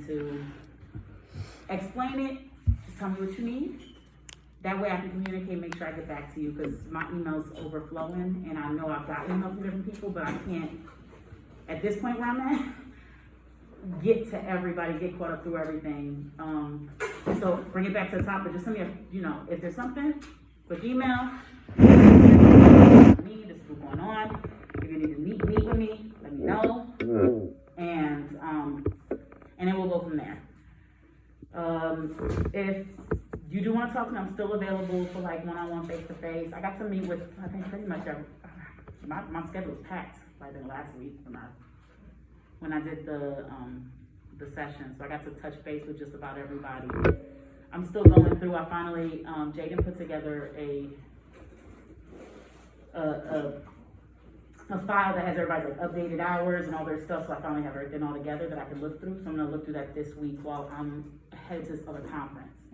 to explain it, just tell me what you need. That way I can communicate, make sure I get back to you, because my email's overflowing, and I know I've got emails from different people, but I can't, at this point where I'm at, get to everybody, get caught up through everything. So bring it back to the top, but just send me if there's something, quick email. This is what's going on. If you need to meet with me, let me know. And then we'll go from there. If you do want to talk to me, I'm still available for like one-on-one, face-to-face. I got to meet with, I think, pretty much my schedule was packed by the last week when I did the session. So I got to touch base with just about everybody. I'm still going through. I finally, Jaden put together a file that has everybody's like updated hours and all their stuff. So I finally have everything all together that I can look through. So I'm gonna look through that this week while I'm headed to this other conference,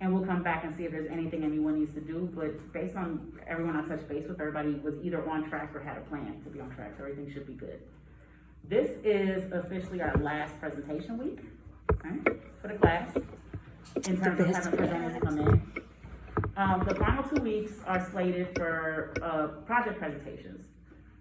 and we'll come back and see if there's anything anyone needs to do. But based on everyone I touched base with, everybody was either on track or had a plan to be on track. So everything should be good. This is officially our last presentation week, right, for the class in terms of having presenters come in. The final 2 weeks are slated for project presentations.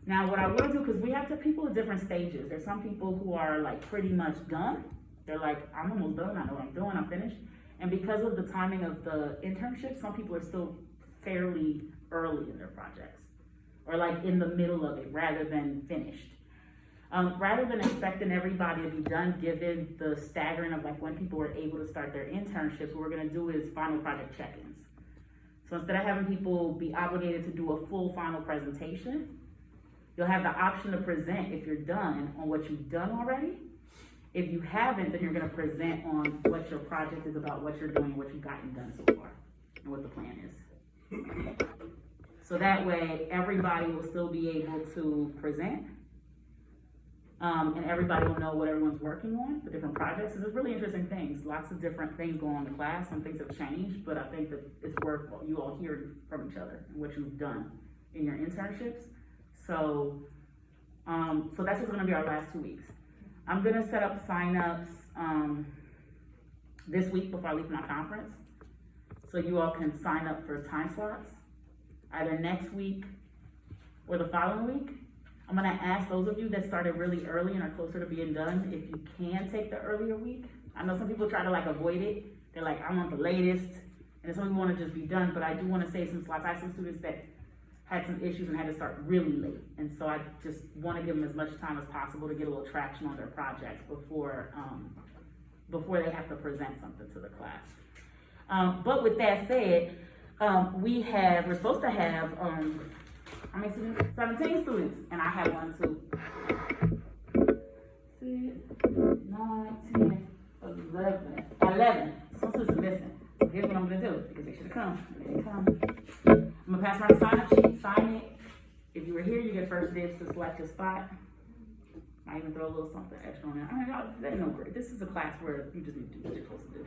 Now, what I will do, because we have people at different stages. There's some people who are like pretty much done. They're like, I'm almost done, I know what I'm doing, I'm finished. And because of the timing of the internship, some people are still fairly early in their projects, or like in the middle of it rather than finished. Rather than expecting everybody to be done, given the staggering of like when people were able to start their internships, what we're gonna do is final project check-ins. So instead of having people be obligated to do a full final presentation, you'll have the option to present if you're done on what you've done already. If you haven't, then you're gonna present on what your project is about, what you're doing, what you've gotten done so far, and what the plan is. So that way, everybody will still be able to present, and everybody will know what everyone's working on, the different projects. There's really interesting things, lots of different things going on in the class. Some things have changed, but I think that it's worth you all hearing from each other and what you've done in your internships. So that's just gonna be our last 2 weeks. I'm gonna set up sign-ups this week before I leave my conference, so you all can sign up for time slots, either next week or the following week. I'm gonna ask those of you that started really early and are closer to being done, if you can take the earlier week. I know some people try to like avoid it. They're like, I want the latest, and some people wanna just be done, but I do wanna save some slots. I have some students that had some issues and had to start really late. And so I just wanna give them as much time as possible to get a little traction on their projects before they have to present something to the class. But with that said, we're supposed to have, how many students? 17 students, and I have 1, 2, 6, 9, 10, 11. Some students are missing. So here's what I'm gonna do, because they should have come. They didn't come. I'm gonna pass around a sign-up sheet, sign it. If you were here, you get first dibs to select your spot. I even throw a little something extra on there. I mean, that's no great. This is a class where you just need to do what you're supposed to do.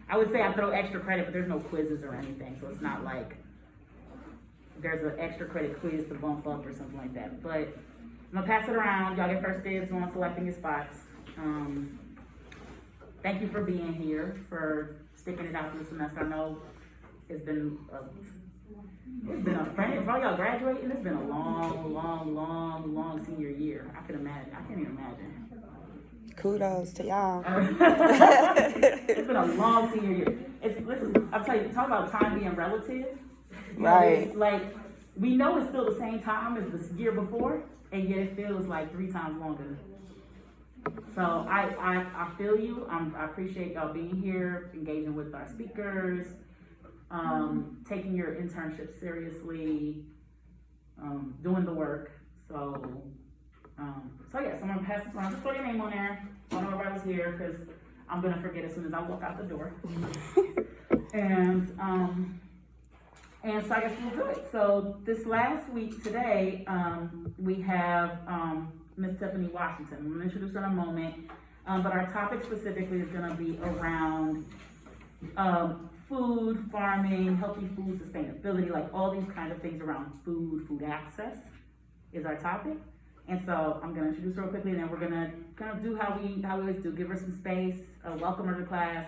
I would say I throw extra credit, but there's no quizzes or anything, so it's not like there's an extra credit quiz to bump up or something like that. But I'm gonna pass it around. Y'all get first dibs on selecting your spots. Thank you for being here, for sticking it out through the semester. I know it's been a friend. For all y'all graduating, it's been a long senior year. I can't even imagine. Kudos to y'all. It's been a long senior year. I'll tell you, talk about time being relative. Right. Like, we know it's still the same time as the year before, and yet it feels like 3 times longer. So I feel you. I appreciate y'all being here, engaging with our speakers, taking your internship seriously, doing the work. So yes, I'm gonna pass this around. Just throw your name on there. I don't know everybody was here, because I'm gonna forget as soon as I walk out the door. And so I guess we'll do it. So this last week today, we have Ms. Tiffany Washington. I'm gonna introduce her in a moment, but our topic specifically is gonna be around food, farming, healthy food, sustainability, like all these kind of things around food access is our topic. And so I'm gonna introduce her real quickly, and then we're gonna kind of do how we always do, give her some space, welcome her to class,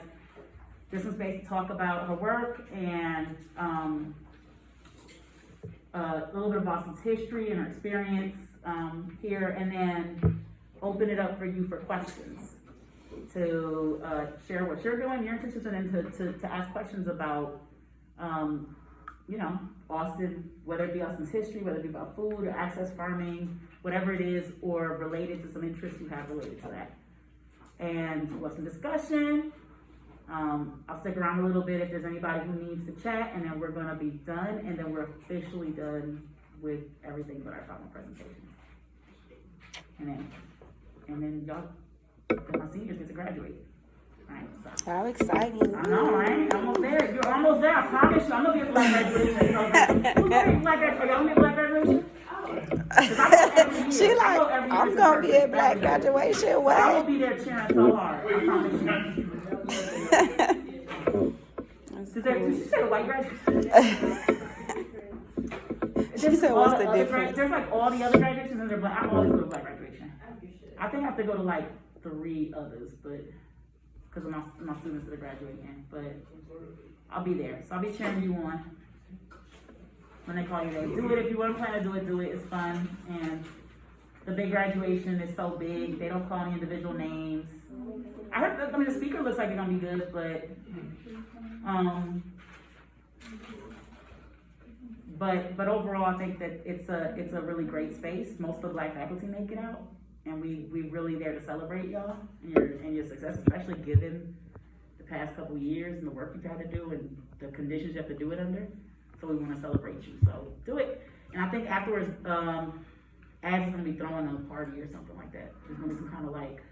give some space to talk about her work and a little bit of Boston's history and her experience here, and then open it up for you for questions, to share what you're doing, your intentions, and then to ask questions about, you know, Austin, whether it be Austin's history, whether it be about food or access farming, whatever it is, or related to some interests you have related to that. And what's in discussion. I'll stick around a little bit if there's anybody who needs to chat, and then we're gonna be done, and then we're officially done with everything but our final presentation. And then y'all, my seniors get to graduate. Right, so. How exciting. I know, right? Almost there. You're almost there. I promise you. I'm gonna be a black graduation. So, who's gonna be black graduation? Are y'all gonna be a black graduation? She like, I'm gonna be at black graduation. I will What? be there cheering so hard. I promise you. Did you say the white graduation? She said, what's the difference? There's like all the other graduations and they're black. I always go to black graduation. I think I have to go to like 3 others, but because of my students that are graduating, but I'll be there. So I'll be cheering you on when they call you there. Do it if you want to plan to do it. It's fun. And the big graduation is so big. They don't call any individual names. I heard, the speaker looks like it's gonna be good, but overall, I think that it's a really great space. Most of the black faculty make it out, and we really there to celebrate y'all and your success, especially given the past couple of years and the work you've had to do and the conditions you have to do it under. So we want to celebrate you. So do it. And I think afterwards, As is gonna be throwing a party or something like that. There's gonna be some kind of like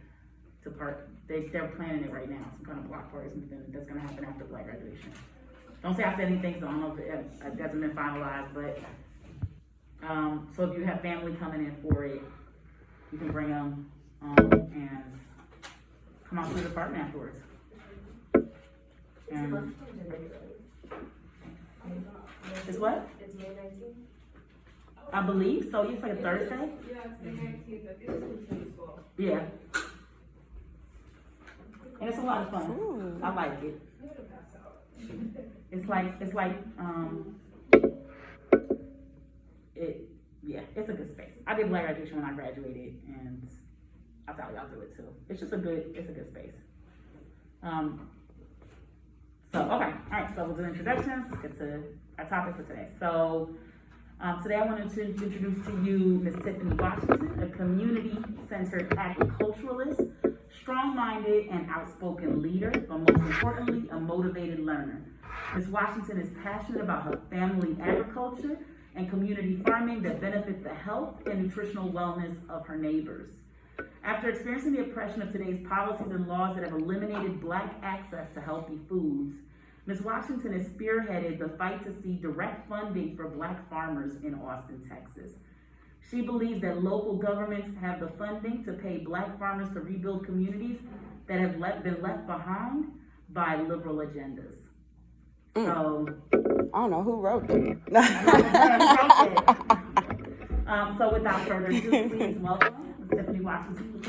they're planning it right now, some kind of block party or something that's gonna happen after black graduation. Don't say I said anything, so I don't know if it hasn't been finalized, but so if you have family coming in for it, you can bring them and come out to the department afterwards. And it's what? It's May 19th. I believe so. It's like a Thursday. Yeah, it's May 19th. I think it's in school. Yeah. And it's a lot of fun. Ooh. I like it. I'm gonna pass out. It's a good space. I did black graduation when I graduated, and I thought y'all do it too. It's a good space. So okay, all right. So we'll do introductions. Let's get to our topic for today. So today I wanted to introduce to you Ms. Tiffany Washington, a community-centered agriculturalist, strong-minded and outspoken leader, but most importantly, a motivated learner. Ms. Washington is passionate about her family agriculture and community farming that benefits the health and nutritional wellness of her neighbors. After experiencing the oppression of today's policies and laws that have eliminated Black access to healthy foods, Ms. Washington has spearheaded the fight to see direct funding for Black farmers in Austin, Texas. She believes that local governments have the funding to pay Black farmers to rebuild communities that have been left behind by liberal agendas. So, I don't know who wrote it. So without further ado, please welcome Ms. Tiffany Washington.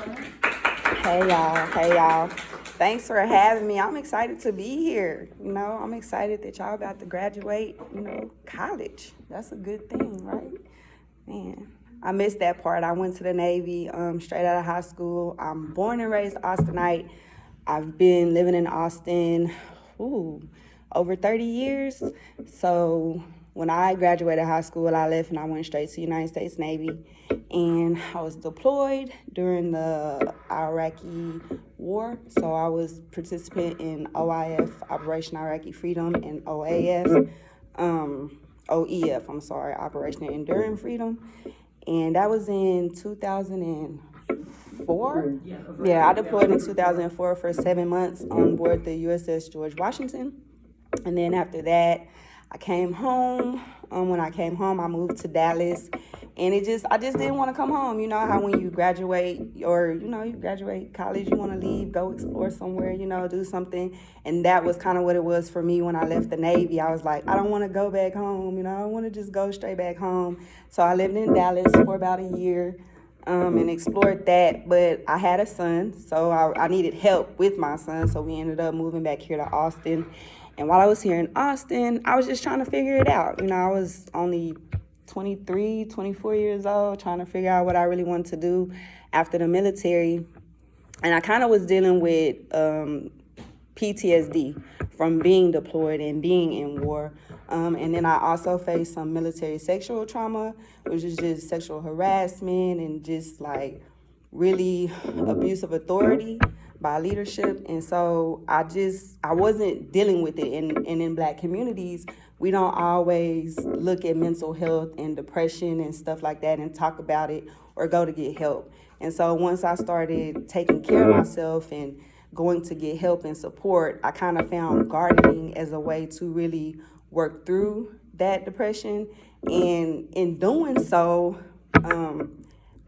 Hey y'all. Thanks for having me. I'm excited to be here. I'm excited that y'all about to graduate, college. That's a good thing, right? Man, I missed that part. I went to the Navy straight out of high school. I'm born and raised Austinite. I've been living in Austin, over 30 years. So when I graduated high school, I left and I went straight to the United States Navy. And I was deployed during the Iraqi war. So I was participant in OIF, Operation Iraqi Freedom, and OEF, Operation Enduring Freedom. And that was in 2004. Yeah, I deployed in 2004 for 7 months on board the USS George Washington. And then after that, I came home. When I came home, I moved to Dallas. And I just didn't want to come home. You know how when you graduate or, you graduate college, you want to leave, go explore somewhere, do something. And that was kind of what it was for me when I left the Navy. I was like, I don't want to go back home. I want to just go straight back home. So I lived in Dallas for about a year. and explored that. But I had a son, so I needed help with my son. So we ended up moving back here to Austin. And while I was here in Austin, I was just trying to figure it out. I was only 23, 24 years old, trying to figure out what I really wanted to do after the military. And I kind of was dealing with PTSD from being deployed and being in war. And then I also faced some military sexual trauma, which is just sexual harassment and just like really abuse of authority by leadership. And so I wasn't dealing with it. And in Black communities, we don't always look at mental health and depression and stuff like that and talk about it or go to get help. And so once I started taking care of myself and going to get help and support, I kind of found gardening as a way to really work through that depression. And in doing so,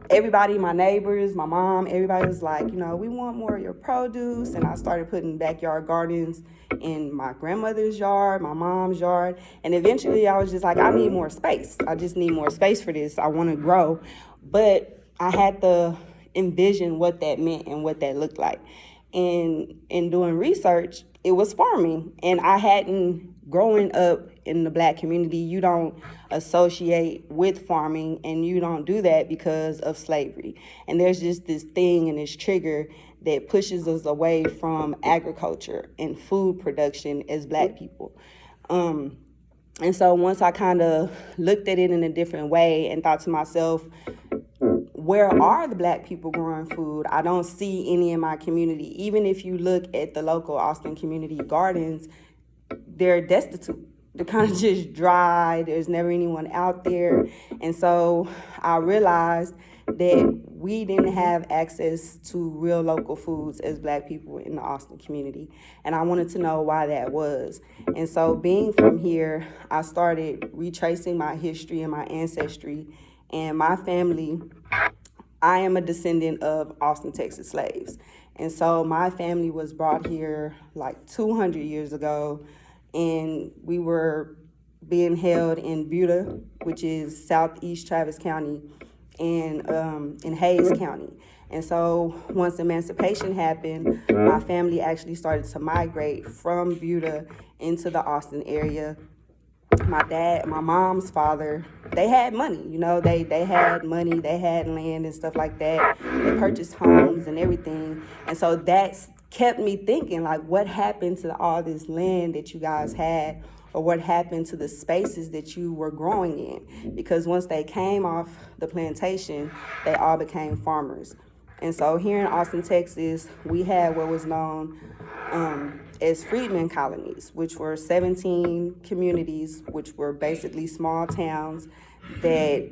everybody, my neighbors, my mom, everybody was like, we want more of your produce. And I started putting backyard gardens in my grandmother's yard, my mom's yard. And eventually I was just like, I need more space. I just need more space for this. I want to grow. But I had to envision what that meant and what that looked like. And in doing research, it was farming. And I hadn't, growing up in the Black community, you don't associate with farming, and you don't do that because of slavery. And there's just this thing and this trigger that pushes us away from agriculture and food production as Black people. And so once I kind of looked at it in a different way and thought to myself, where are the Black people growing food? I don't see any in my community. Even if you look at the local Austin community gardens, they're destitute. They're kind of just dry. There's never anyone out there. And so I realized that we didn't have access to real local foods as Black people in the Austin community. And I wanted to know why that was. And so being from here, I started retracing my history and my ancestry. And my family, I am a descendant of Austin, Texas slaves. And so my family was brought here like 200 years ago, and we were being held in Buda, which is southeast Travis County, and in Hayes County. And so once emancipation happened, my family actually started to migrate from Buda into the Austin area. My dad, my mom's father, they had money, they had money, they had land and stuff like that. They purchased homes and everything. And so that's kept me thinking, like, what happened to all this land that you guys had, or what happened to the spaces that you were growing in? Because once they came off the plantation, they all became farmers. And so here in Austin, Texas, we had what was known as freedmen colonies, which were 17 communities, which were basically small towns that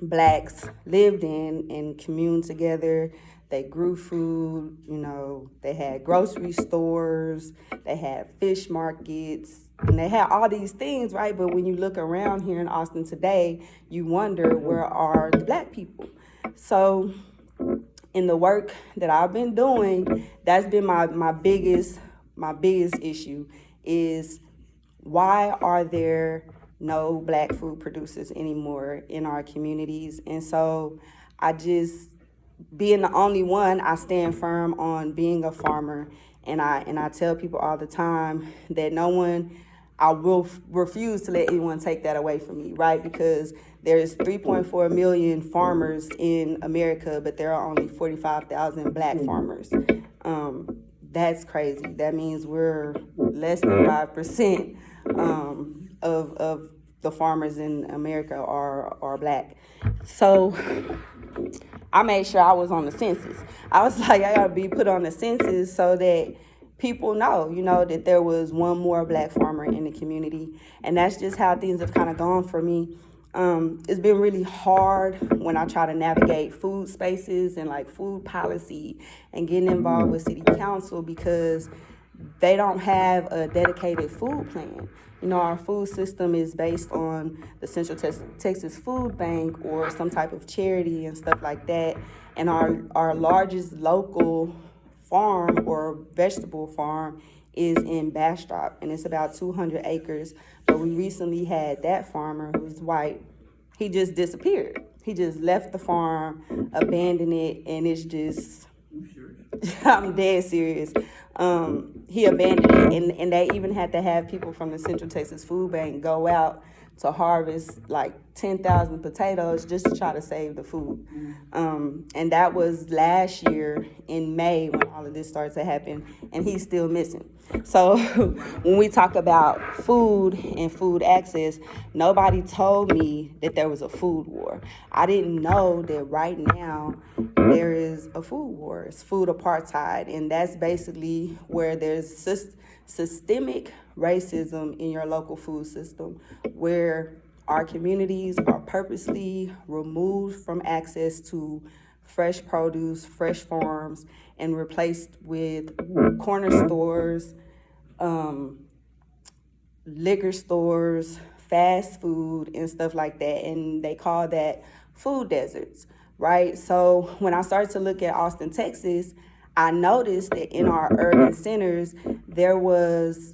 Blacks lived in and communed together. They grew food, they had grocery stores, they had fish markets, and they had all these things, right? But when you look around here in Austin today, you wonder, where are the Black people? So in the work that I've been doing, that's been my biggest issue, is why are there no Black food producers anymore in our communities? And so being the only one, I stand firm on being a farmer. And I tell people all the time that I will refuse to let anyone take that away from me, right? Because there's 3.4 million farmers in America, but there are only 45,000 Black farmers. That's crazy. That means we're less than 5% of the farmers in America are Black. So I made sure I was on the census. I was like, I gotta be put on the census so that people know, that there was one more Black farmer in the community. And that's just how things have kind of gone for me. It's been really hard when I try to navigate food spaces and like food policy and getting involved with city council, because they don't have a dedicated food plan. Our food system is based on the Central Texas Food Bank or some type of charity and stuff like that. And our largest local farm or vegetable farm is in Bastrop, and it's about 200 acres. But we recently had that farmer, who's white, he just disappeared. He just left the farm, abandoned it, and it's just, You serious? I'm dead serious. He abandoned it, and they even had to have people from the Central Texas Food Bank go out to harvest like 10,000 potatoes just to try to save the food. And that was last year in May when all of this started to happen, and he's still missing. So when we talk about food and food access, nobody told me that there was a food war. I didn't know that right now there is a food war. It's food apartheid, and that's basically where there's systemic racism in your local food system, where our communities are purposely removed from access to fresh produce, fresh farms, and replaced with corner stores, liquor stores, fast food, and stuff like that. And they call that food deserts, right? So when I started to look at Austin, Texas, I noticed that in our urban centers, there was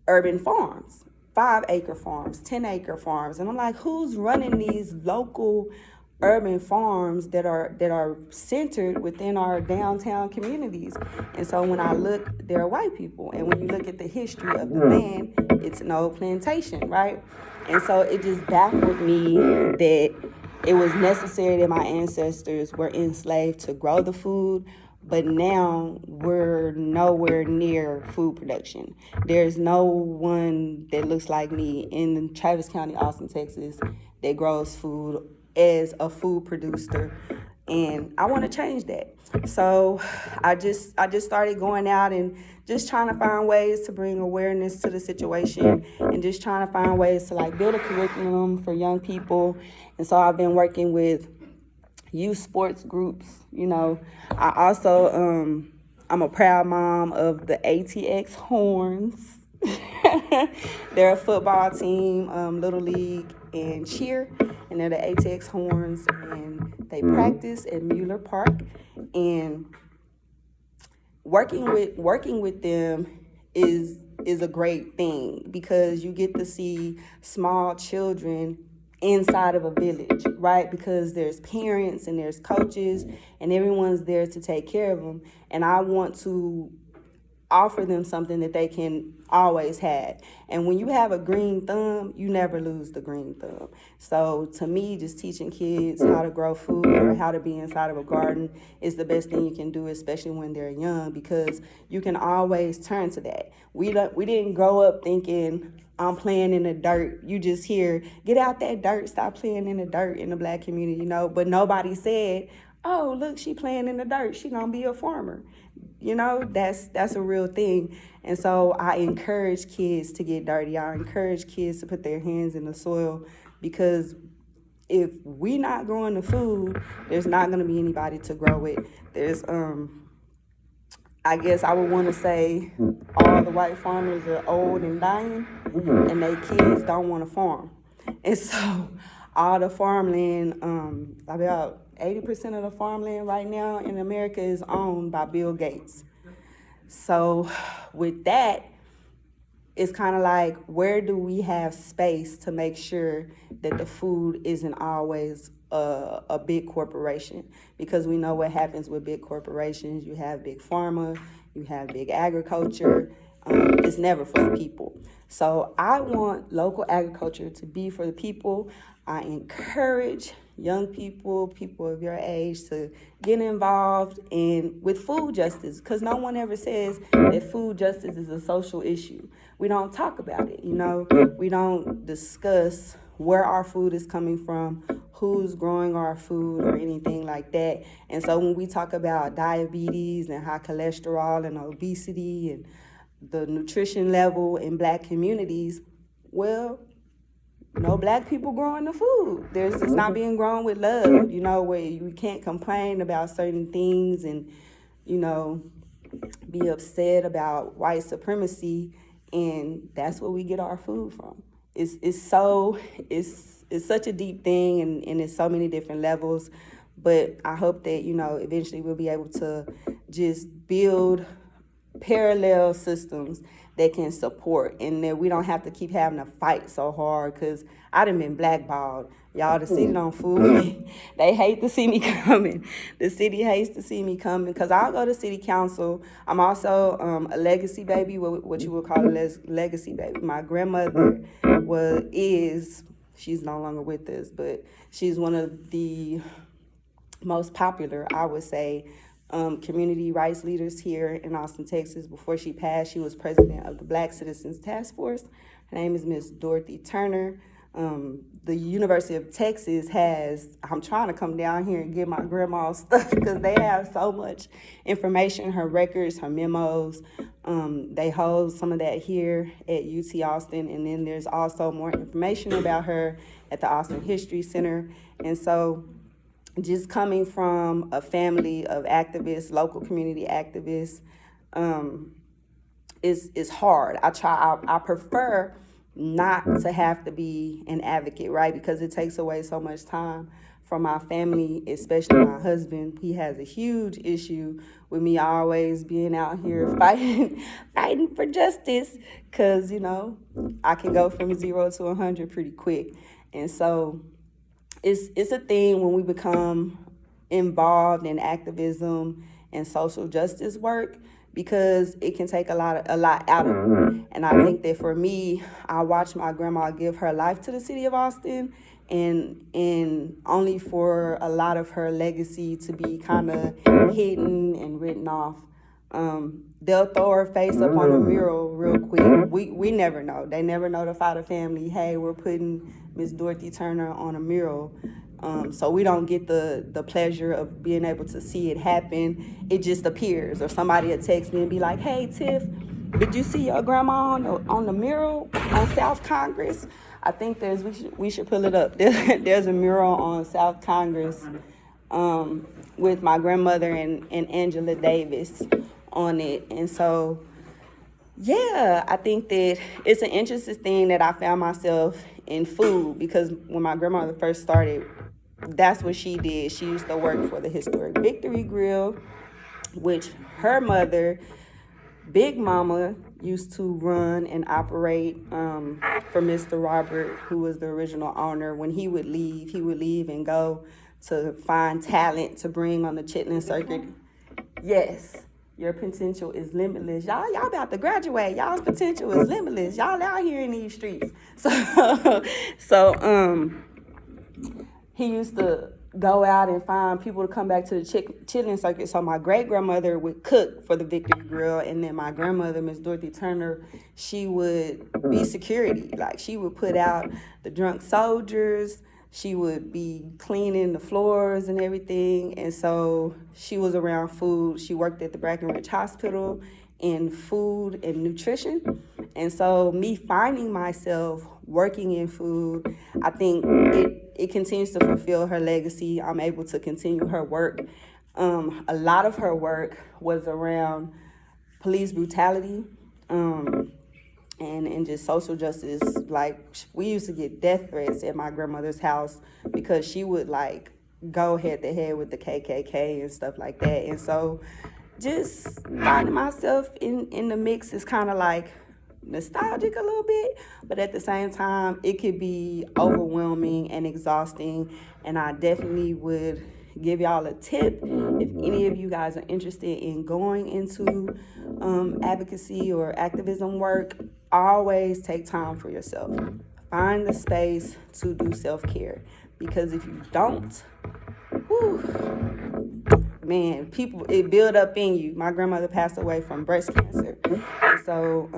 urban farms, 5-acre farms, 10-acre farms. And I'm like, who's running these local urban farms that are centered within our downtown communities? And so when I look, they're white people. And when you look at the history of the land, it's an old plantation, right? And so it just baffled me that it was necessary that my ancestors were enslaved to grow the food, but now we're nowhere near food production. There's no one that looks like me in Travis County, Austin, Texas, that grows food as a food producer, and I want to change that. So I just started going out and just trying to find ways to bring awareness to the situation, and just trying to find ways to like build a curriculum for young people. And so I've been working with youth sports groups. You know, I also I'm a proud mom of the ATX Horns. They're a football team, little league and cheer, and they're the ATX Horns, and they practice at Mueller Park. And working with them is a great thing, because you get to see small children inside of a village, right? Because there's parents and there's coaches and everyone's there to take care of them. And I want to offer them something that they can always have. And when you have a green thumb, you never lose the green thumb. So to me, just teaching kids how to grow food or how to be inside of a garden is the best thing you can do, especially when they're young, because you can always turn to that. We didn't grow up thinking, I'm playing in the dirt. You just hear, get out that dirt, stop playing in the dirt in the Black community, you know. But nobody said, oh, look, she playing in the dirt, she gonna be a farmer. You know, that's a real thing. And so I encourage kids to get dirty. I encourage kids to put their hands in the soil, because if we not growing the food, there's not gonna be anybody to grow it. There's I guess I would want to say all the white farmers are old and dying, and their kids don't want to farm. And so all the farmland, about 80% of the farmland right now in America is owned by Bill Gates. So with that, it's kind of like, where do we have space to make sure that the food isn't always a big corporation? Because we know what happens with big corporations. You have big pharma, you have big agriculture. It's never for the people. So I want local agriculture to be for the people. I encourage young people of your age to get involved with food justice, because no one ever says that food justice is a social issue. We don't talk about it, you know. We don't discuss where our food is coming from, who's growing our food, or anything like that. And so when we talk about diabetes and high cholesterol and obesity and the nutrition level in Black communities, well, no Black people growing the food. It's not being grown with love, you know, where you can't complain about certain things and, you know, be upset about white supremacy, and that's where we get our food from. It's such a deep thing, and it's so many different levels. But I hope that, you know, eventually we'll be able to just build parallel systems that can support, and that we don't have to keep having to fight so hard, because I done been blackballed. Y'all, the city don't fool me. They hate to see me coming. The city hates to see me coming, because I'll go to city council. I'm also a legacy baby, what you would call a legacy baby. My grandmother she's no longer with us, but she's one of the most popular, I would say, community rights leaders here in Austin, Texas. Before she passed, she was president of the Black Citizens Task Force. Her name is Miss Dorothy Turner. The University of Texas I'm trying to come down here and get my grandma's stuff, because they have so much information, her records, her memos. They hold some of that here at UT Austin, and then there's also more information about her at the Austin History Center. And so, just coming from a family of activists, local community activists, is hard. I prefer not to have to be an advocate, right? Because it takes away so much time from my family, especially my husband. He has a huge issue with me always being out here fighting for justice, because, I can go from 0 to 100 pretty quick. And so it's a thing when we become involved in activism and social justice work, because it can take a lot out of you. And I think that for me, I watched my grandma give her life to the city of Austin, and only for a lot of her legacy to be kind of hidden and written off. They'll throw her face up on a mural real quick. We never know. They never notify the family, hey, we're putting Miss Dorothy Turner on a mural. So we don't get the pleasure of being able to see it happen. It just appears, or somebody will text me and be like, hey, Tiff, did you see your grandma on the mural on South Congress? I think we should pull it up. There's a mural on South Congress with my grandmother and Angela Davis on it. And so, yeah, I think that it's an interesting thing that I found myself in food, because when my grandmother first started, that's what she did. She used to work for the Historic Victory Grill, which her mother, Big Mama, used to run and operate for Mr. Robert, who was the original owner. When he would leave and go to find talent to bring on the chitlin circuit. Yes, your potential is limitless. Y'all about to graduate. Y'all's potential is limitless. Y'all out here in these streets. So he used to go out and find people to come back to the chitlin circuit. So my great-grandmother would cook for the Victory Grill, and then my grandmother, Miss Dorothy Turner, she would be security. Like, she would put out the drunk soldiers. She would be cleaning the floors and everything. And so she was around food. She worked at the Brackenridge Hospital in food and nutrition. And so me finding myself working in food, I think it continues to fulfill her legacy. I'm able to continue her work. A lot of her work was around police brutality, and just social justice. Like, we used to get death threats at my grandmother's house because she would like go head to head with the KKK and stuff like that. And so just finding myself in the mix is kind of like nostalgic a little bit, but at the same time, it could be overwhelming and exhausting. And I definitely would give y'all a tip if any of you guys are interested in going into advocacy or activism work. Always take time for yourself. Find the space to do self-care, because if you don't, man, it build up in you. My grandmother passed away from breast cancer, and so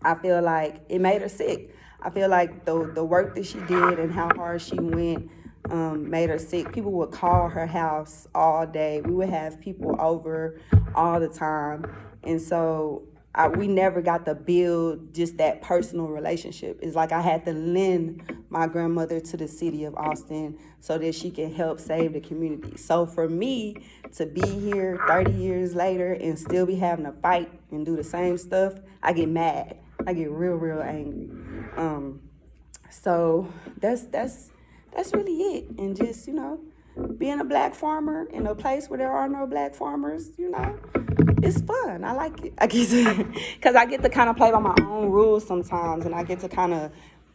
I feel like it made her sick. I feel like the work that she did and how hard she went made her sick. People would call her house all day. We would have people over all the time. And so we never got to build just that personal relationship. It's like I had to lend my grandmother to the city of Austin so that she can help save the community. So for me to be here 30 years later and still be having to fight and do the same stuff, I get mad. I get real, real angry. So that's really it. And just, being a black farmer in a place where there are no black farmers, it's it's fun. I like it. I get to, because I get to kind of play by my own rules sometimes, and I get to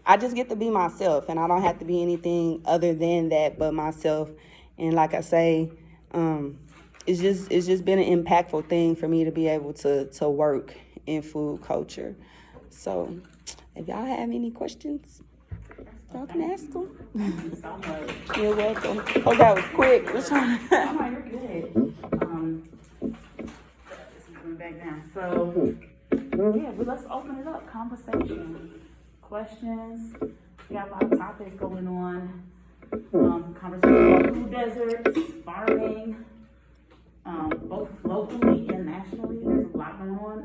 I just get to be myself, and I don't have to be anything other than that but myself. And like I say, it's just been an impactful thing for me to be able to work in food culture. So, if y'all have any questions, y'all can ask them. Thank you so much. You're welcome. Oh, that was quick. Oh, no, you're good. This is going back down. So, yeah, well, let's open it up. Conversation, questions. We got a lot of topics going on. Conversation about food deserts, farming, both locally and nationally. There's a lot going on.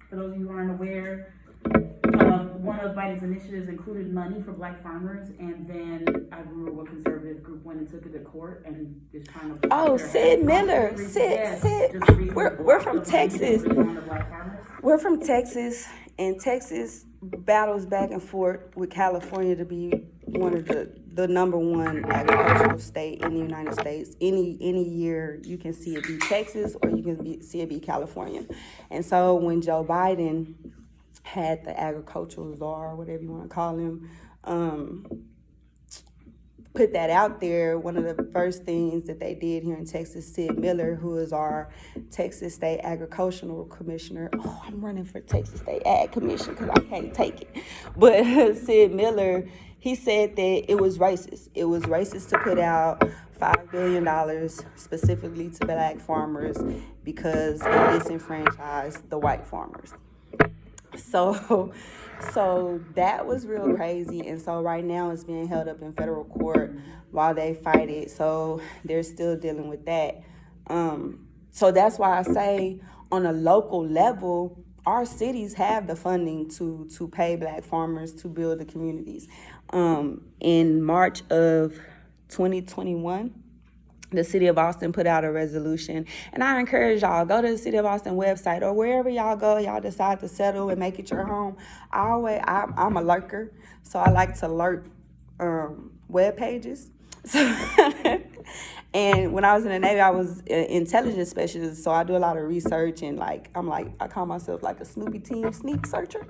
For those of you who aren't aware, one of Biden's initiatives included money for black farmers, and then I grew a conservative group went and took it to court and just trying to. Oh, Sid Miller. Sid. We're from Texas. We're from Texas, and Texas battles back and forth with California to be one of the number one agricultural state in the United States. Any year you can see it be Texas or you can see it be California. And so when Joe Biden had the agricultural czar, whatever you want to call him, put that out there, one of the first things that they did here in Texas, Sid Miller, who is our Texas State Agricultural Commissioner. Oh, I'm running for Texas State Ag Commission because I can't take it. But Sid Miller, he said that it was racist. It was racist to put out $5 billion specifically to black farmers because it disenfranchised the white farmers. So that was real crazy. And so right now it's being held up in federal court while they fight it. So they're still dealing with that. So that's why I say on a local level, our cities have the funding to pay black farmers to build the communities. In March of 2021, the city of Austin put out a resolution, and I encourage y'all, go to the city of Austin website or wherever y'all go, y'all decide to settle and make it your home. I'm a lurker, so I like to lurk web pages. And when I was in the Navy, I was an intelligence specialist, so I do a lot of research, and I call myself like a Snoopy Team sneak searcher.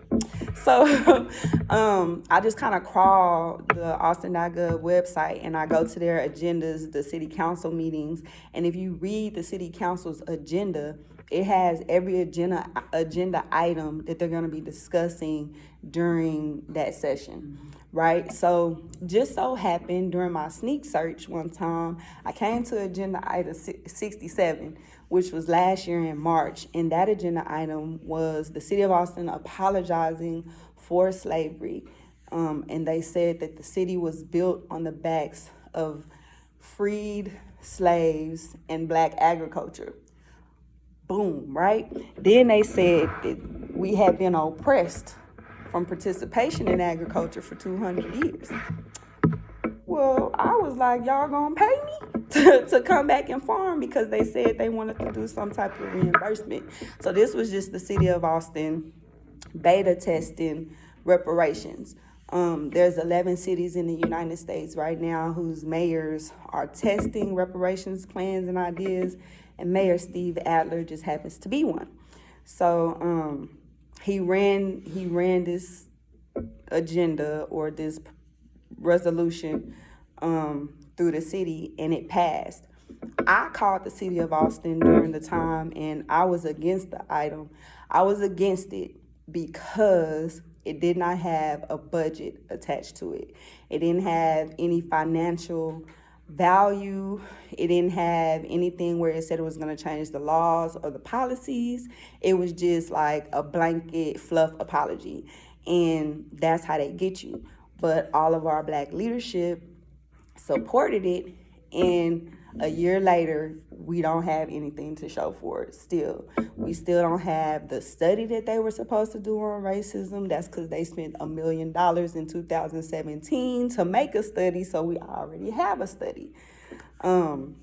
So I just kind of crawl the Austin.gov website, and I go to their agendas, the city council meetings, and if you read the city council's agenda, it has every agenda item that they're going to be discussing during that session. Right? So just so happened during my sneak search one time, I came to agenda item 67, which was last year in March. And that agenda item was the city of Austin apologizing for slavery. And they said that the city was built on the backs of freed slaves and black agriculture. Boom, right? Then they said that we had been oppressed from participation in agriculture for 200 years. Well, I was like, y'all gonna pay me to come back and farm, because they said they wanted to do some type of reimbursement. So this was just the city of Austin beta testing reparations. There's 11 cities in the United States right now whose mayors are testing reparations plans and ideas, and Mayor Steve Adler just happens to be one. So he ran this agenda or this resolution through the city, and it passed. I called the city of Austin during the time, and I was against the item. I was against it because it did not have a budget attached to it. It didn't have any financial value. It didn't have anything where it said it was going to change the laws or the policies. It was just like a blanket fluff apology, and that's how they get you. But all of our black leadership supported it, and a year later we don't have anything to show for it. We still don't have the study that they were supposed to do on racism. That's because they spent $1 million in 2017 to make a study, so we already have a study. And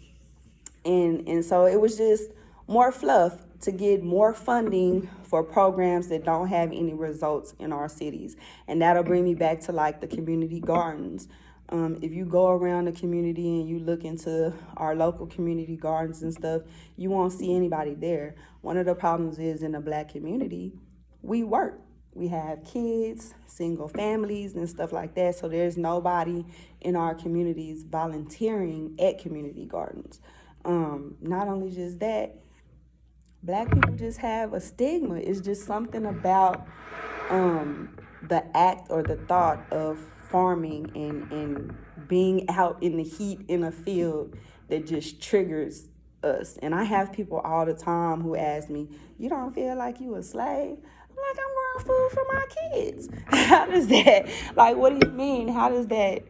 so it was just more fluff to get more funding for programs that don't have any results in our cities. And that'll bring me back to like the community gardens. If you go around the community and you look into our local community gardens and stuff, you won't see anybody there. One of the problems is in the Black community, we work. We have kids, single families, and stuff like that. So there's nobody in our communities volunteering at community gardens. Not only just that, Black people just have a stigma. It's just something about the act or the thought of farming and being out in the heat in a field that just triggers us. And I have people all the time who ask me, "You don't feel like you a slave?" I'm like, "I'm growing food for my kids." How does that, like, what do you mean? How does that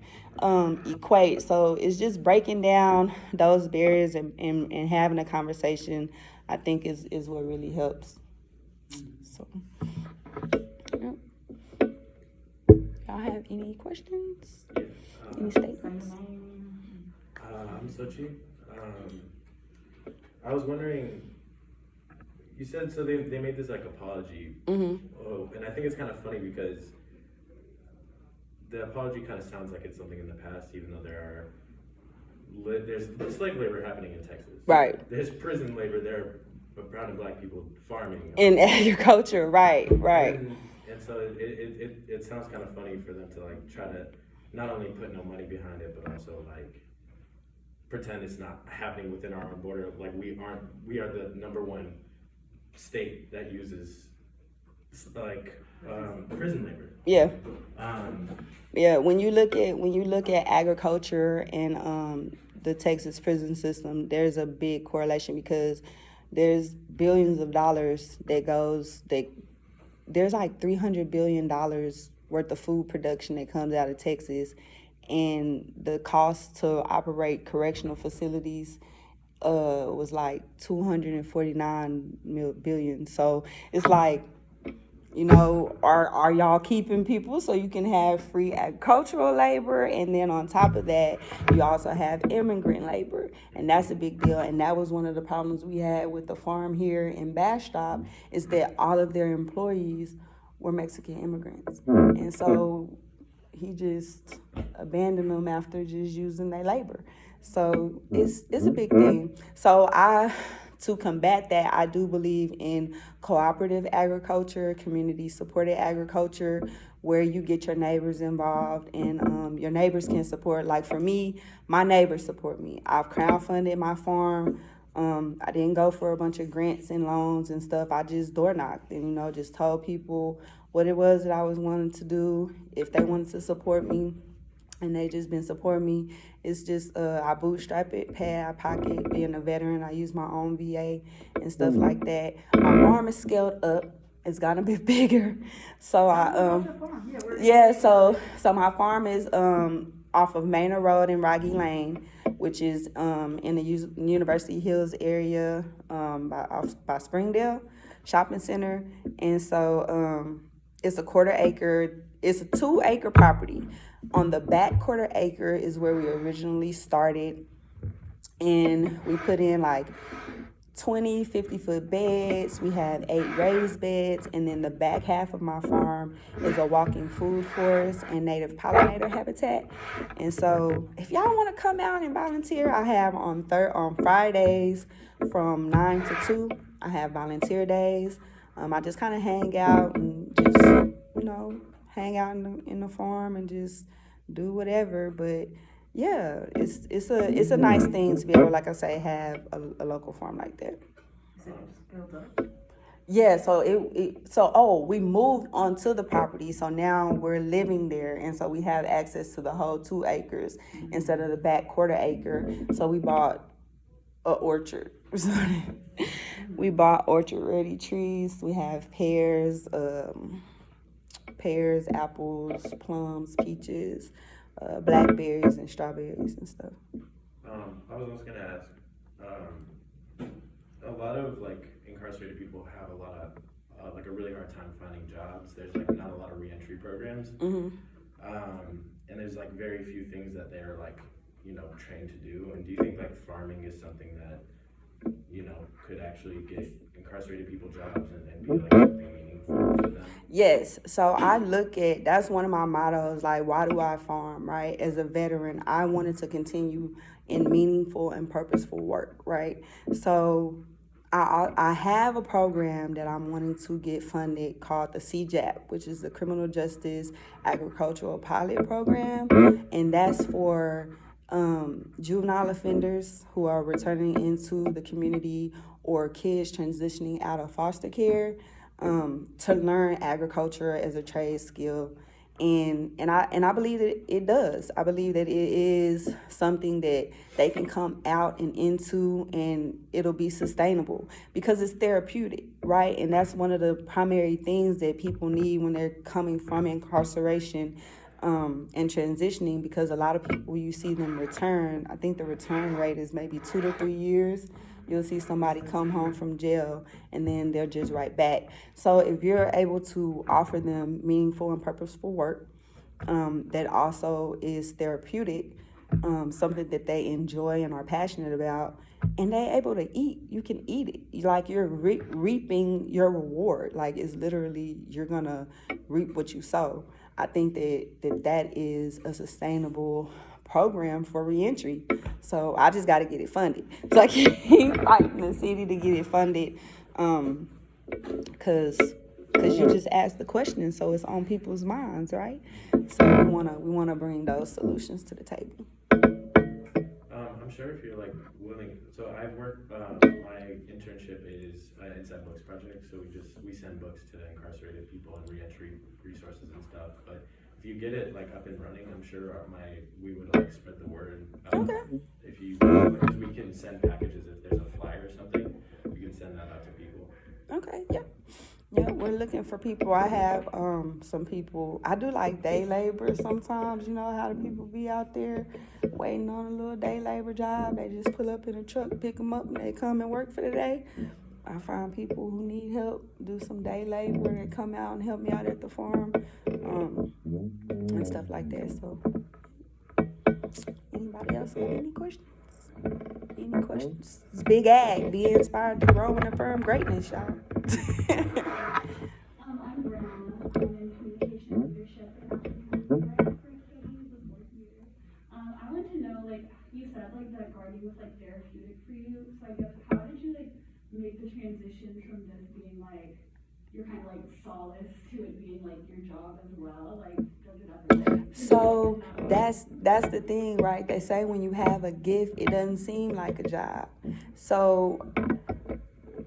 equate? So it's just breaking down those barriers and having a conversation, I think is what really helps. So, yep. Y'all have any questions? Any statements? I'm Sochi. I was wondering, you said, so they made this like apology. Oh, and I think it's kind of funny because the apology kind of sounds like it's something in the past, even though there's slave labor happening in Texas. Right. There's prison labor there, but brown and Black people farming. In agriculture, right. And so it sounds kind of funny for them to like try to not only put no money behind it, but also like pretend it's not happening within our own border. Like we are the number one state that uses like prison labor. Yeah. Um, Yeah, when you look at agriculture and the Texas prison system, there's a big correlation because there's billions of dollars there's like $300 billion worth of food production that comes out of Texas, and the cost to operate correctional facilities was like 249 billion. So it's like, you know, are y'all keeping people so you can have free agricultural labor? And then on top of that, you also have immigrant labor. And that's a big deal. And that was one of the problems we had with the farm here in Bastrop, is that all of their employees were Mexican immigrants. And so he just abandoned them after just using their labor. So it's a big thing. So to combat that, I do believe in cooperative agriculture, community supported agriculture, where you get your neighbors involved and your neighbors can support. Like for me, my neighbors support me. I've crowdfunded my farm. I didn't go for a bunch of grants and loans and stuff. I just door knocked and, just told people what it was that I was wanting to do. If they wanted to support me, and they just been supporting me. It's just, I bootstrap it, pay out of pocket, being a veteran. I use my own VA and stuff like that. My farm is scaled up. It's gotten a bit bigger. So so my farm is off of Manor Road and Rocky Lane, which is in the University Hills area by Springdale Shopping Center. And so it's a 1/4 acre. It's a 2-acre property. On the back 1/4 acre is where we originally started, and we put in like 20 50-foot beds. We have 8 raised beds, and then the back half of my farm is a walking food forest and native pollinator habitat. And so if y'all want to come out and volunteer, I have on Fridays from 9 to 2, I have volunteer days. I just kind of hang out and just, hang out in the farm and just do whatever. But yeah, it's a nice thing to be able, like I say, have a local farm like that. Yeah, so we moved onto the property, so now we're living there, and so we have access to the whole 2 acres instead of the back 1/4 acre. So we bought an orchard. We bought orchard-ready trees. We have pears, apples, plums, peaches, blackberries, and strawberries and stuff. I was also gonna ask, a lot of like incarcerated people have a lot of like a really hard time finding jobs. There's like not a lot of reentry programs, and there's like very few things that they're like trained to do. And do you think like farming is something that could actually get incarcerated people jobs and be like something meaningful? for them? Yes, so I look at, that's one of my mottos, like, why do I farm, right? As a veteran, I wanted to continue in meaningful and purposeful work, right? So I have a program that I'm wanting to get funded called the CJAP, which is the Criminal Justice Agricultural Pilot Program, and that's for juvenile offenders who are returning into the community or kids transitioning out of foster care, to learn agriculture as a trade skill. And I believe that it does. I believe that it is something that they can come out and into, and it'll be sustainable because it's therapeutic, right? And that's one of the primary things that people need when they're coming from incarceration, and transitioning, because a lot of people, you see them return. I think the return rate is maybe 2 to 3 years. You'll see somebody come home from jail and then they're just right back. So if you're able to offer them meaningful and purposeful work, that also is therapeutic, something that they enjoy and are passionate about, and they're able to eat, you can eat it. Like, you're reaping your reward. Like, it's literally, you're gonna reap what you sow. I think that is a sustainable program for reentry. So I just got to get it funded. So I keep fighting the city to get it funded, because you just asked the question, so it's on people's minds, right? So we wanna bring those solutions to the table. I'm sure if you're like willing, so I've worked, my internship is an Inside Books project, so we send books to incarcerated people and reentry resources and stuff, but if you get it like up and running, I'm sure we would like spread the word. Okay. If you, because we can send packages if there's a flyer or something, we can send that out to people. Okay, yeah. Yeah, we're looking for people. I have some people. I do like day labor sometimes. You know how the people be out there waiting on a little day labor job. They just pull up in a truck, pick them up, and they come and work for the day. I find people who need help, do some day labor, and come out and help me out at the farm, and stuff like that. So, anybody else got any questions? Any questions? It's Big Ag. Be inspired to grow and affirm greatness, y'all. I'm Brown. I'm in communication leadership and activism for Katie before here. I want to know, like, you said, like, that gardening was, like, therapeutic for you. So I guess, how did you, like, make the transition from this being, like, your kind of, like, solace to it being, like, your job as well? Like, does it ever, like, So that's the thing, right? They say when you have a gift, it doesn't seem like a job. So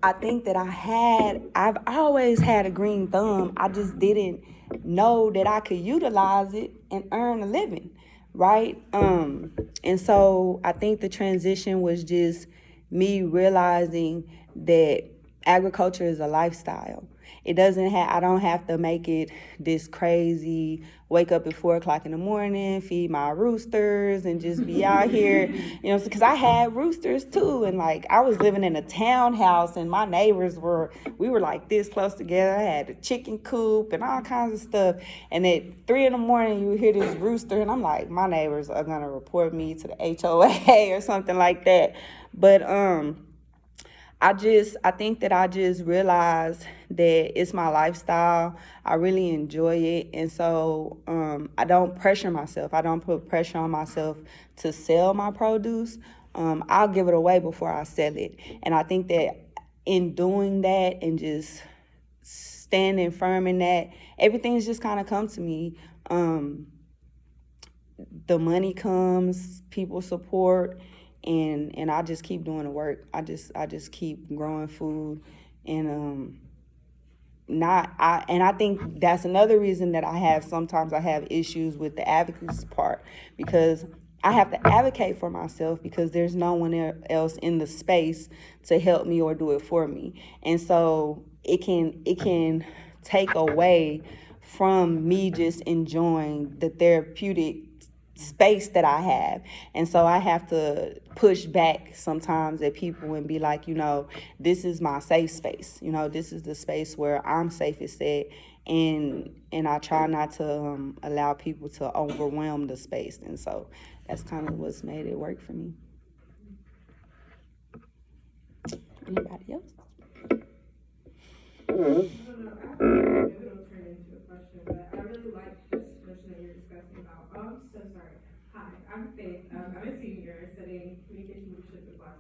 I think that I've always had a green thumb. I just didn't know that I could utilize it and earn a living, right? And so I think the transition was just me realizing that agriculture is a lifestyle. It doesn't have, I don't have to make it this crazy, wake up at 4:00 in the morning, feed my roosters, and just be out here, you know, because I had roosters too. And like, I was living in a townhouse and my neighbors we were like this close together. I had a chicken coop and all kinds of stuff. And at 3 a.m, you would hear this rooster, and I'm like, my neighbors are gonna report me to the HOA or something like that. But I think that I just realized that it's my lifestyle. I really enjoy it. And so I don't pressure myself. I don't put pressure on myself to sell my produce. I'll give it away before I sell it. And I think that in doing that and just standing firm in that, everything's just kind of come to me. The money comes, people support, and I just keep doing the work. I just keep growing food, and I think that's another reason that sometimes I have issues with the advocacy part, because I have to advocate for myself because there's no one else in the space to help me or do it for me. And so it can take away from me just enjoying the therapeutic space that I have. And so I have to push back sometimes at people and be like, you know, this is my safe space. You know, this is the space where I'm safest at. And I try not to allow people to overwhelm the space. And so that's kind of what's made it work for me. Anybody else?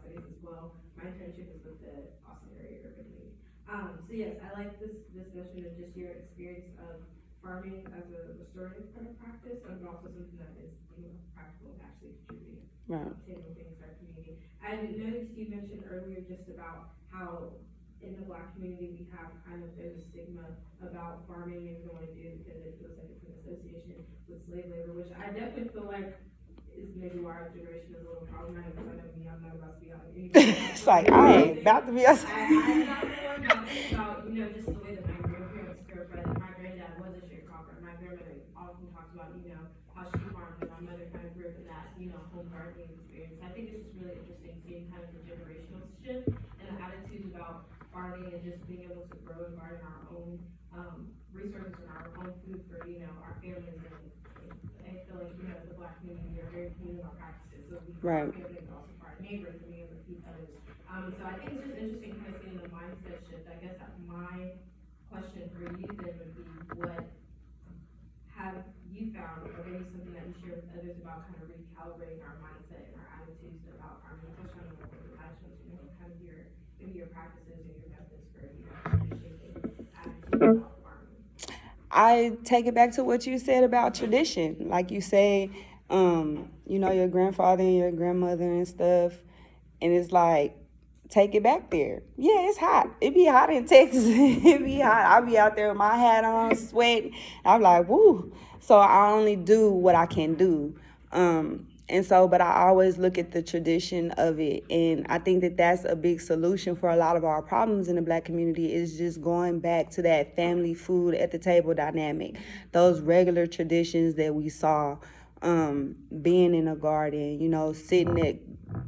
studies as well. My internship is with the Austin area urban league. So yes, I like this discussion of just your experience of farming as a restorative kind of practice, and also something that is, practical and actually contributing to things in our community. I noticed you mentioned earlier just about how in the Black community we have there's a stigma about farming and we don't want to do it because it feels like it's an association with slave labor, which I definitely feel like is maybe why our generation is a little problematic, because I know me, I'm not about to be on anything. It's like, I ain't about to be I'm not the one about, just the way that my grandparents grew up. My granddad was a sharecropper. My grandmother often talks about, how she farmed, and my mother kind of grew up in that, home gardening experience. I think it's just really interesting seeing kind of the generational shift and the attitudes about farming and just being able to grow and garden our own resources and our own food for, our families. And I feel like, as a Black community, we are very communal in our practices. So we for our families, but also for our neighbors, and being able to feed others. So I think it's just interesting kind of seeing the mindset shift. I guess that my question for you then would be, what have you found, or maybe something that you share with others about kind of recalibrating our mindset and our attitudes about farming? Touch on what the passions, kind of your practices or your methods for, shaping attitudes about farming. I take it back to what you said about tradition. Like you say, your grandfather and your grandmother and stuff. And it's like, take it back there. Yeah, it's hot. It be hot in Texas. It be hot. I'll be out there with my hat on, sweating. I'm like, woo. So I only do what I can do. But I always look at the tradition of it. And I think that that's a big solution for a lot of our problems in the Black community, is just going back to that family food at the table dynamic. Those regular traditions that we saw, being in a garden, sitting at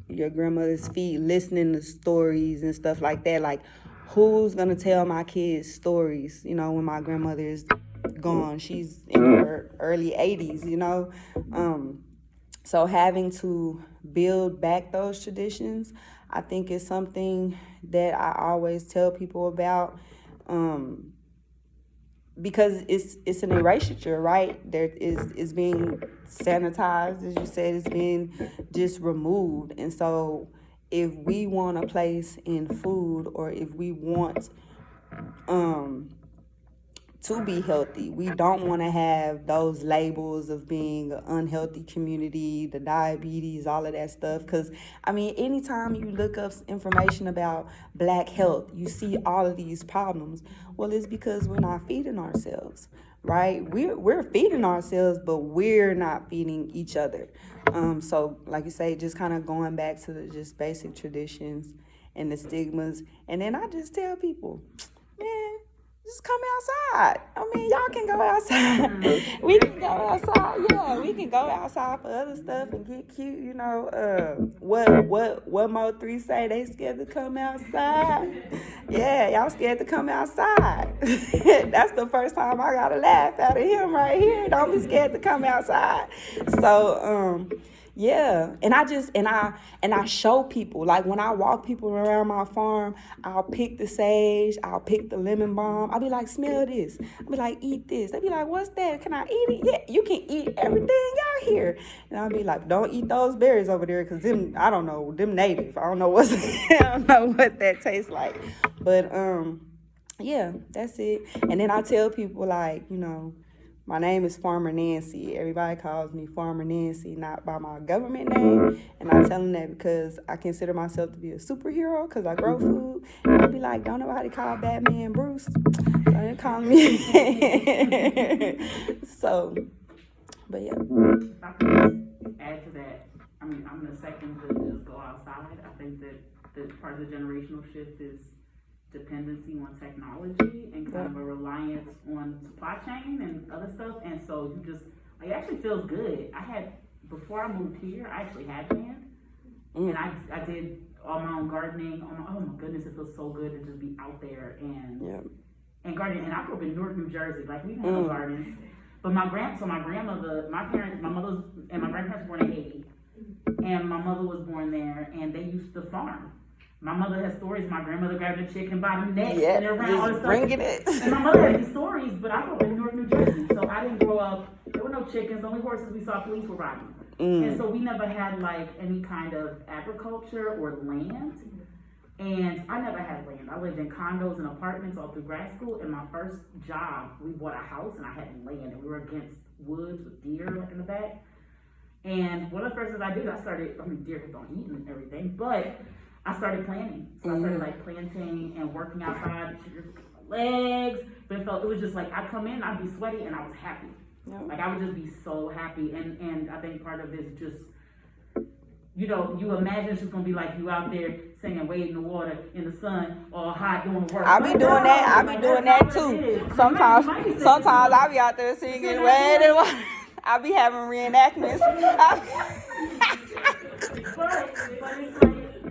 your grandmother's feet, listening to stories and stuff like that. Like, who's going to tell my kids stories, when my grandmother is gone? She's in her early 80s, So having to build back those traditions, I think, is something that I always tell people about, because it's an erasure, right? It's being sanitized, as you said, it's being just removed. And so if we want a place in food, or if we want to be healthy, we don't want to have those labels of being an unhealthy community, the diabetes, all of that stuff. Because, anytime you look up information about Black health, you see all of these problems. Well, it's because we're not feeding ourselves, right? We're feeding ourselves, but we're not feeding each other. So, like you say, just kind of going back to the just basic traditions and the stigmas. And then I just tell people, man, just come outside. Y'all can go outside. We can go outside. Yeah, we can go outside for other stuff and get cute. What Mo3 say? They scared to come outside. Yeah, y'all scared to come outside. That's the first time I got a laugh out of him right here. Don't be scared to come outside. So, yeah, and I show people, like when I walk people around my farm, I'll pick the sage, I'll pick the lemon balm. I'll be like, smell this. I'll be like, eat this. They be like, what's that? Can I eat it? Yeah, you can eat everything out here. And I'll be like, don't eat those berries over there, because I don't know, them native. I don't know what that tastes like. But yeah, that's it. And then I tell people, like, my name is Farmer Nancy. Everybody calls me Farmer Nancy, not by my government name. And I tell them that because I consider myself to be a superhero, because I grow food. And I'll be like, don't nobody call Batman Bruce. So they call me. So, but yeah. If I could add to that, I'm the second to just go outside. I think that part of the generational shift is dependency on technology and kind of a reliance on supply chain and other stuff. And so it actually feels good. Before I moved here, I actually had land. And I did all my own gardening. Oh my goodness, it feels so good to just be out there and gardening. And I grew up in Newark, New Jersey. Like, we didn't have no gardens. But my grandmother, my mother and my grandparents were born in Haiti. And my mother was born there, and they used to farm. My mother has stories. My grandmother grabbed a chicken by the neck and around all this stuff. Bringing it. And my mother has these stories, but I grew up in Newark, New Jersey, so I didn't grow up. There were no chickens. The only horses we saw police were riding. And so we never had like any kind of agriculture or land. And I never had land. I lived in condos and apartments all through grad school. And my first job, we bought a house and I had land, and we were against woods with deer like in the back. And one of the first things I did, deer don't eat and everything, but I started planting. So I started like planting and working outside, my legs. But it was just like, I'd come in, I'd be sweaty, and I was happy. Like I would just be so happy. And I think part of this just, you know, you imagine it's just gonna be like you out there singing, wade in the water, in the sun, all hot doing work. I be doing that. I be doing that too. Sometimes I be out there singing, wade in the water. I be having reenactments.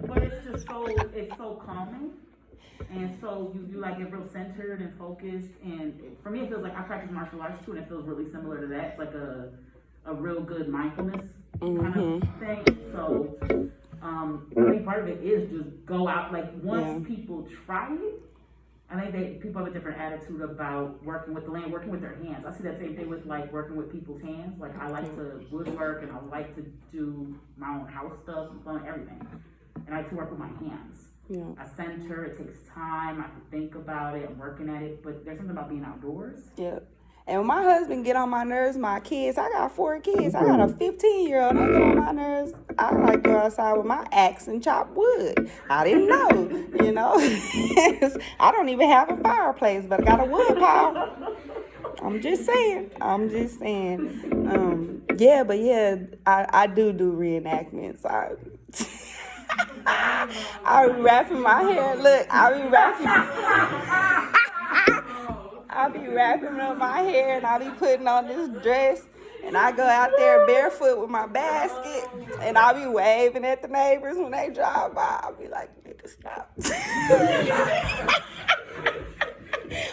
but it's just so calming. And so you like get real centered and focused. And for me, it feels like I practice martial arts too, and it feels really similar to that. It's like a real good mindfulness kind of thing. So I think part of it is just go out. Like once people try it, I think people have a different attitude about working with the land, working with their hands. I see that same thing with like working with people's hands. Like I like to woodwork and I like to do my own house stuff and everything. And I like to work with my hands. I center, it takes time, I have to think about it, I'm working at it, but there's something about being outdoors. And when my husband get on my nerves, my kids, I got 4 kids. I got a 15-year-old. They get on my nerves. I like to go outside with my axe and chop wood. I didn't know, you know. I don't even have a fireplace, but I got a wood pile. I'm just saying. I do reenactments. I be wrapping my hair. Look, I be wrapping up my hair and I be putting on this dress and I go out there barefoot with my basket and I be waving at the neighbors when they drive by. I'll be like, you need to stop.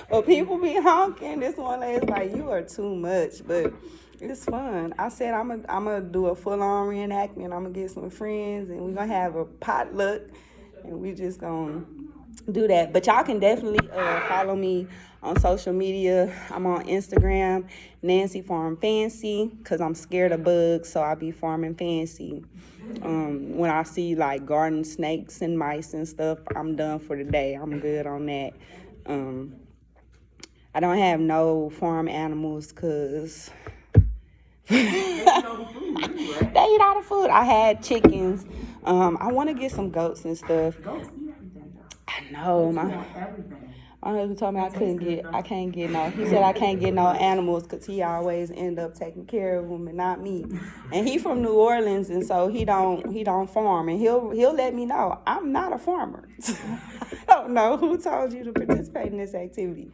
Well, people be honking. This one lady's like, you are too much, but it's fun. I said I'm gonna do a full-on reenactment. I'm gonna get some friends and we're gonna have a potluck and we just gonna do that. But y'all can definitely follow me on social media. I'm on Instagram, Nancy Farm Fancy, because I'm scared of bugs, so I be farming fancy. When I see like garden snakes and mice and stuff, I'm done for the day. I'm good on that. I don't have no farm animals because they eat all the food. I had chickens. I want to get some goats and stuff. Goats eat everything though. I know. My husband told me I can't get no. He said I can't get no animals because he always end up taking care of them and not me. And he from New Orleans, and so he don't farm, and he'll let me know I'm not a farmer. I don't know who told you to participate in this activity.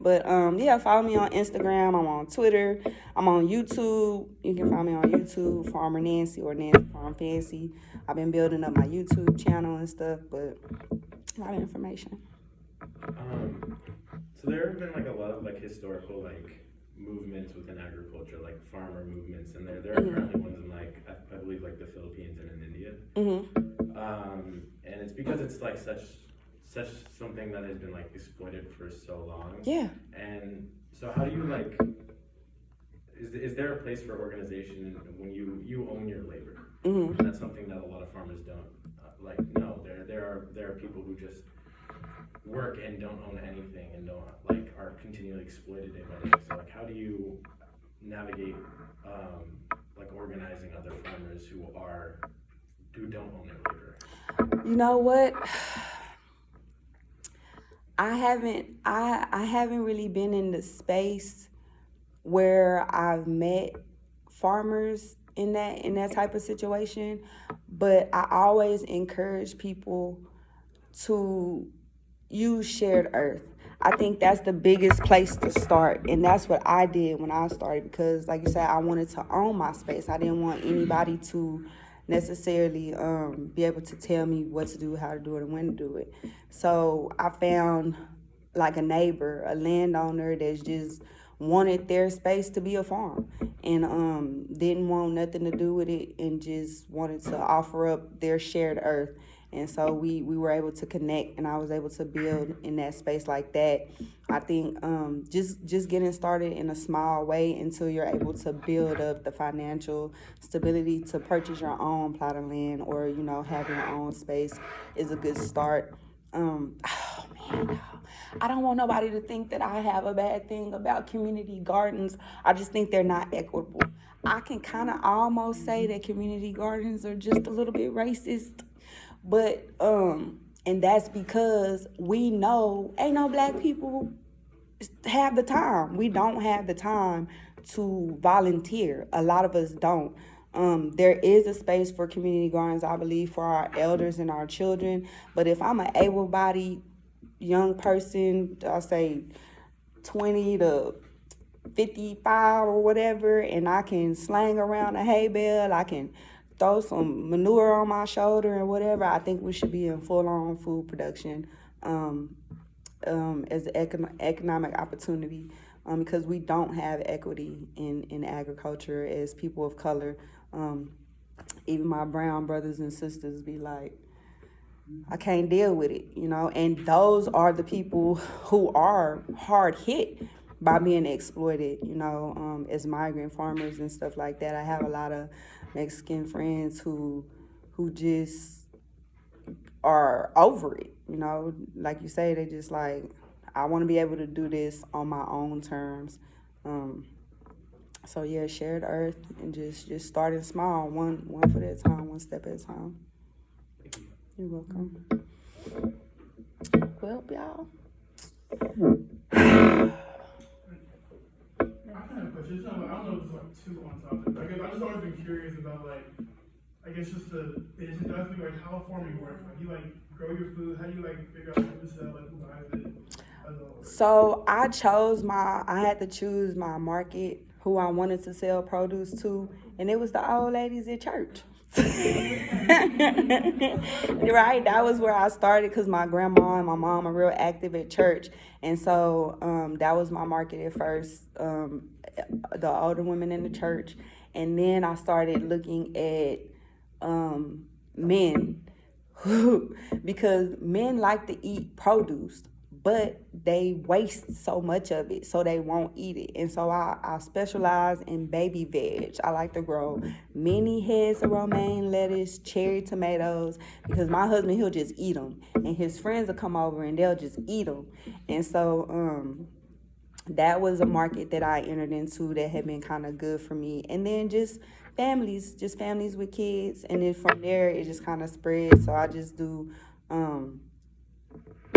But follow me on Instagram. I'm on Twitter. I'm on YouTube. You can find me on YouTube, Farmer Nancy or Nancy Farm Fancy. I've been building up my YouTube channel and stuff, but a lot of information. So there have been like a lot of like historical like movements within agriculture, like farmer movements, and there are currently ones in like I believe like the Philippines and in India. And it's because it's like such something that has been like exploited for so long. Yeah. And so how do you like? Is there a place for organization when you own your labor? That's something that a lot of farmers don't like. No, there are people who just work and don't own anything and don't like are continually exploited day by day. So like how do you navigate like organizing other farmers who don't own their labor? You know what? I haven't really been in the space where I've met farmers in that type of situation, but I always encourage people to use shared earth. I think that's the biggest place to start, and that's what I did when I started, because like you said, I wanted to own my space. I didn't want anybody to necessarily be able to tell me what to do, how to do it, and when to do it. So I found like a neighbor, a landowner that's just wanted their space to be a farm and didn't want nothing to do with it and just wanted to offer up their shared earth. And so we were able to connect, and I was able to build in that space like that. I think just getting started in a small way until you're able to build up the financial stability to purchase your own plot of land, or, you know, have your own space is a good start. Oh man, I don't want nobody to think that I have a bad thing about community gardens. I just think they're not equitable. I can kind of almost say that community gardens are just a little bit racist, but and that's because we know ain't no black people have the time. We don't have the time to volunteer. A lot of us don't. There is a space for community gardens, I believe, for our elders and our children. But if I'm an able-bodied young person, I'll say 20 to 55 or whatever, and I can slang around a hay bale, I can throw some manure on my shoulder and whatever, I think we should be in full-on food production as an economic opportunity, because we don't have equity in agriculture as people of color. Even my brown brothers and sisters be like, I can't deal with it, you know, and those are the people who are hard hit by being exploited, you know, as migrant farmers and stuff like that. I have a lot of Mexican friends who just are over it, you know, like you say, they just like, I want to be able to do this on my own terms. So yeah, shared earth, and just starting small, one foot at a time, one step at a time. You're welcome. Well, y'all. I kind of have a question. I don't know if it's like too on topic, but I guess I've just always been curious about, like, I guess just the business aspect, like how farming works. Like, you like grow your food, how do you like figure out who to sell, like who buys it? So I had to choose my market, who I wanted to sell produce to, and it was the old ladies at church. Right, that was where I started, because my grandma and my mom are real active at church, and so that was my market at first, the older women in the church. And then I started looking at men because men like to eat produce, but they waste so much of it, so they won't eat it. And so I specialize in baby veg. I like to grow many heads of romaine lettuce, cherry tomatoes, because my husband, he'll just eat them. And his friends will come over and they'll just eat them. And so that was a market that I entered into that had been kind of good for me. And then just families with kids. And then from there, it just kind of spread. So I just do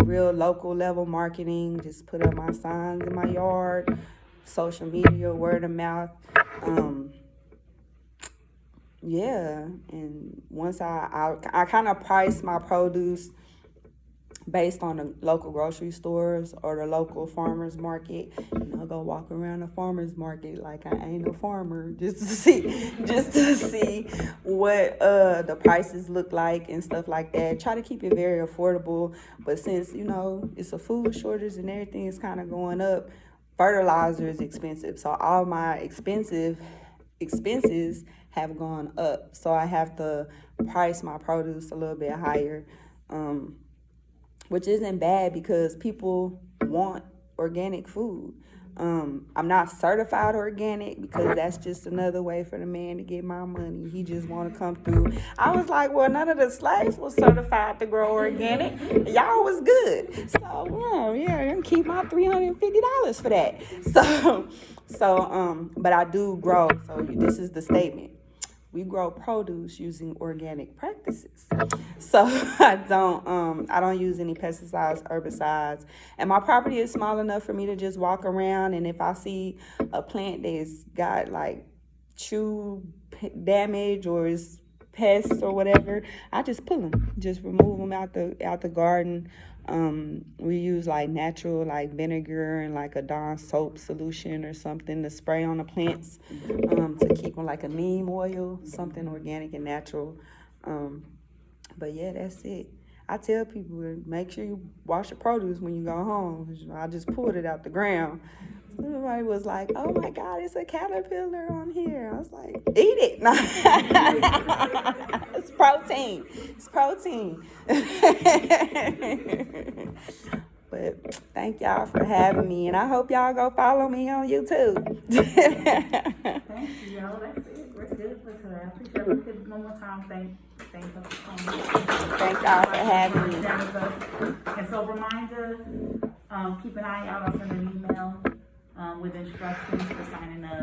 real local level marketing, just put up my signs in my yard, social media, word of mouth. Yeah, and once I kind of price my produce based on the local grocery stores or the local farmers market. And I'll go walk around the farmers market like I ain't a farmer, just to see what the prices look like and stuff like that. Try to keep it very affordable, but since, you know, it's a food shortage and everything is kind of going up, fertilizer is expensive. So all my expenses have gone up. So I have to price my produce a little bit higher. Which isn't bad because people want organic food. I'm not certified organic because that's just another way for the man to get my money. He just want to come through. I was like, well, none of the slaves was certified to grow organic. Y'all was good. So, yeah, I'm going to keep my $350 for that. But I do grow. So this is the statement. We grow produce using organic practices. So I don't use any pesticides, herbicides. And my property is small enough for me to just walk around, and if I see a plant that's got like chew damage or is pests or whatever, I just pull them, just remove them out the garden. We use like natural like vinegar and like a Dawn soap solution or something to spray on the plants to keep them, like a neem oil, something organic and natural. But yeah, that's it. I tell people, make sure you wash your produce when you go home. I just pulled it out the ground. Somebody was like, "Oh my God, it's a caterpillar on here." I was like, "Eat it!" No. It's protein. It's protein. But thank y'all for having me, and I hope y'all go follow me on YouTube. Thank you, y'all. That's it. We're good for today. I appreciate it. We could one more time thank us for coming. Thank y'all for having me. And so reminder, keep an eye out. I'll send an email with instructions for signing up.